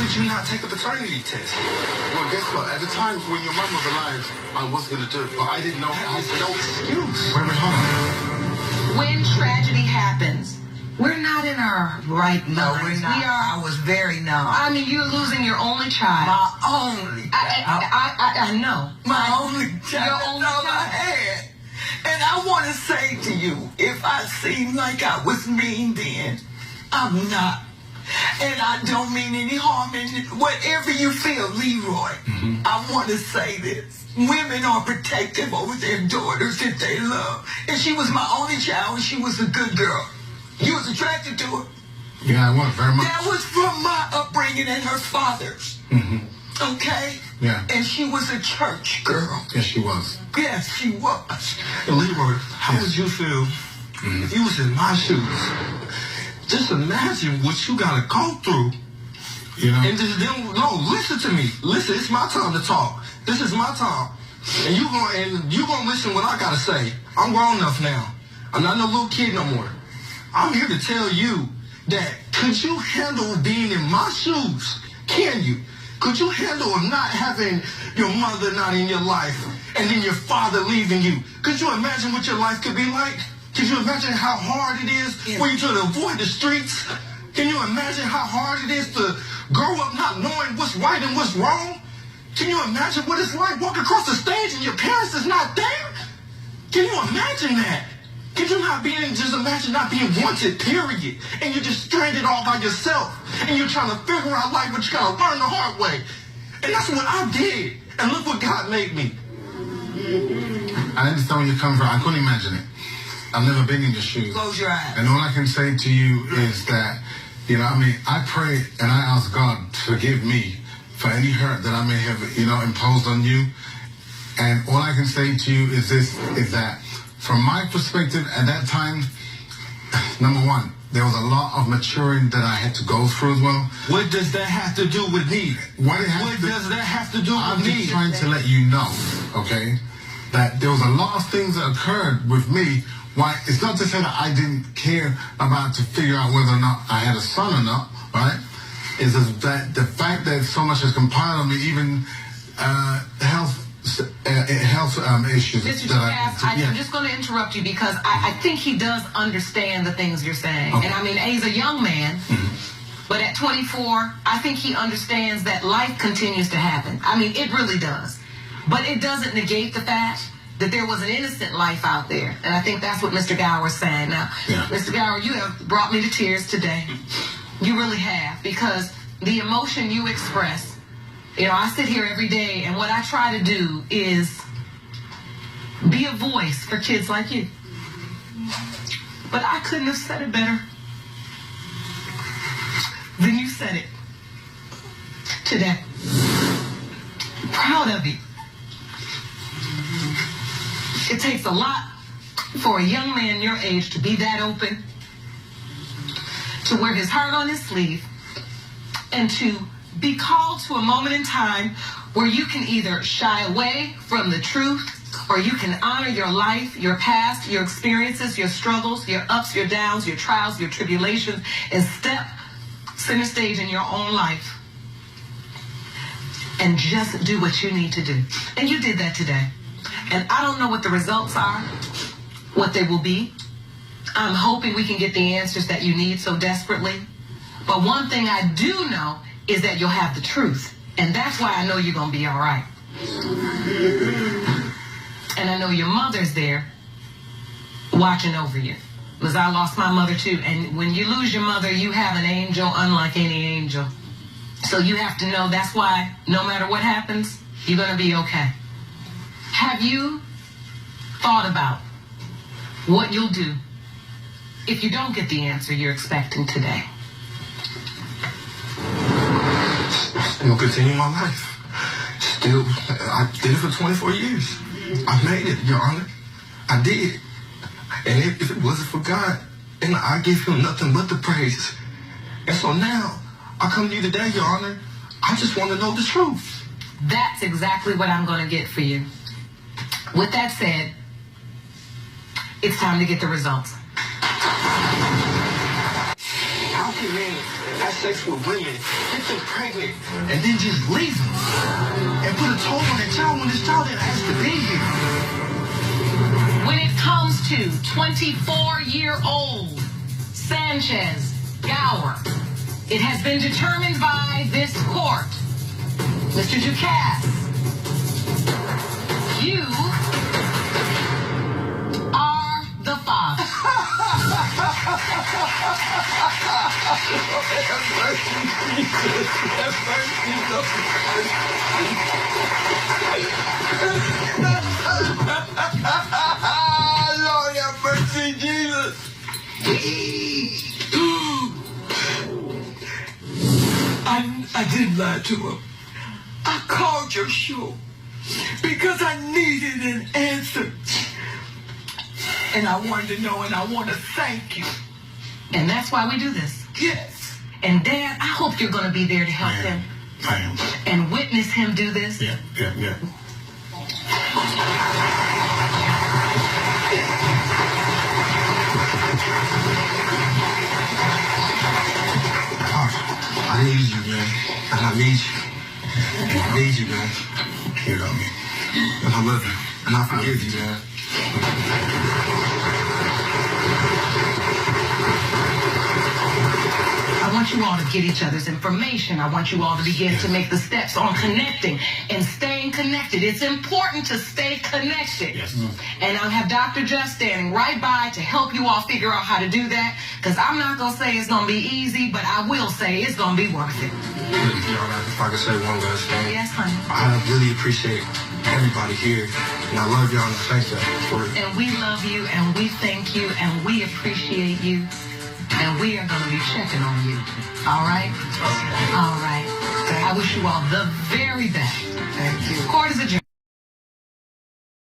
did you not take a paternity test? Well, guess what? At the time when your mom was alive, I was going to do it, but I didn't know. I had no excuse. Wait, hold on. When tragedy happens, we're not in our right minds. No, we're not. I was very numb. I mean, you're losing your only child. My only. I know. My only child. Your only That's all I child. had. And I want to say to you, if I seem like I was mean then, I'm not. And I don't mean any harm in it. Whatever you feel, Leroy, I want to say this. Women are protective over their daughters that they love. And she was my only child, and she was a good girl. You was attracted to her. Yeah, I was very much. That was from my upbringing and her father's. Okay? Yeah. And she was a church girl. Yes, she was. Yes, she was. And Leroy, how would you feel if you was in my shoes? Just imagine what you gotta go through. You know? And just then, no, listen to me. Listen, it's my time to talk. This is my time. And you gonna listen what I gotta say. I'm grown enough now. I'm not no little kid no more. I'm here to tell you that could you handle being in my shoes? Can you? Could you handle not having your mother not in your life and then your father leaving you? Could you imagine what your life could be like? Could you imagine how hard it is for you to avoid the streets? Can you imagine how hard it is to grow up not knowing what's right and what's wrong? Can you imagine what it's like walking across the stage and your parents is not there? Can you imagine that? Can you just imagine not being wanted, period? And you're just stranded all by yourself. And you're trying to figure out life, but you gotta learn the hard way. And that's what I did. And look what God made me. I understand where you're coming from. I couldn't imagine it. I've never been in your shoes. Close your eyes. And all I can say to you is that, I pray and I ask God to forgive me for any hurt that I may have, imposed on you. And all I can say to you is that from my perspective at that time, number one, there was a lot of maturing that I had to go through as well. What does that have to do with me? What does that have to do I'm with me? just trying to let you know, okay, that there was a lot of things that occurred with me. Why? It's not to say that I didn't care about to figure out whether or not I had a son or not, right? Is that the fact that so much is compiled on me, even health issues. Mr. I'm just going to interrupt you because I think he does understand the things you're saying. Okay. And I mean, he's a young man, but at 24, I think he understands that life continues to happen. I mean, it really does. But it doesn't negate the fact that there was an innocent life out there. And I think that's what Mr. Gower is saying. Now, Mr. Gower, you have brought me to tears today. You really have, because the emotion you express, I sit here every day, and what I try to do is be a voice for kids like you. But I couldn't have said it better than you said it today. Proud of you. It takes a lot for a young man your age to be that open, to wear his heart on his sleeve, and to be called to a moment in time where you can either shy away from the truth or you can honor your life, your past, your experiences, your struggles, your ups, your downs, your trials, your tribulations, and step center stage in your own life and just do what you need to do. And you did that today. And I don't know what the results are, what they will be. I'm hoping we can get the answers that you need so desperately. But one thing I do know is that you'll have the truth. And that's why I know you're going to be all right. And I know your mother's there watching over you. Because I lost my mother too. And when you lose your mother, you have an angel unlike any angel. So you have to know that's why no matter what happens, you're going to be okay. Have you thought about what you'll do if you don't get the answer you're expecting today? I'm going to continue my life. Still, I did it for 24 years. I made it, Your Honor. I did. And if it wasn't for God, and I give him nothing but the praise. And so now, I come to you today, Your Honor. I just want to know the truth. That's exactly what I'm going to get for you. With that said, it's time to get the results. How see men have sex with women, get them pregnant, and then just leave them and put a toll on that child when this child didn't ask to be here. When it comes to 24-year-old Sanchez Gower, it has been determined by this court, Mr. Ducasse, you are the father. Lord have mercy, Jesus. I didn't lie to him. I called your show because I needed an answer. And I wanted to know, and I want to thank you. And that's why we do this. Yes. And Dad, I hope you're going to be there to help him. I am. And witness him do this. Yeah. I need you, man. And I need you. I need you, man. You got me. And I love you. And I forgive you, man. I want you all to get each other's information. I want you all to begin to make the steps on connecting and staying connected. It's important to stay connected. Yes. And I'll have Dr. Just standing right by to help you all figure out how to do that. Because I'm not going to say it's going to be easy, but I will say it's going to be worth it. Y'all, if I could say one last thing. Yes, honey. I really appreciate everybody here. And I love y'all and I thank y'all for it. And we love you and we thank you and we appreciate you. And we are going to be checking on you. All right? All right. I wish you all the very best.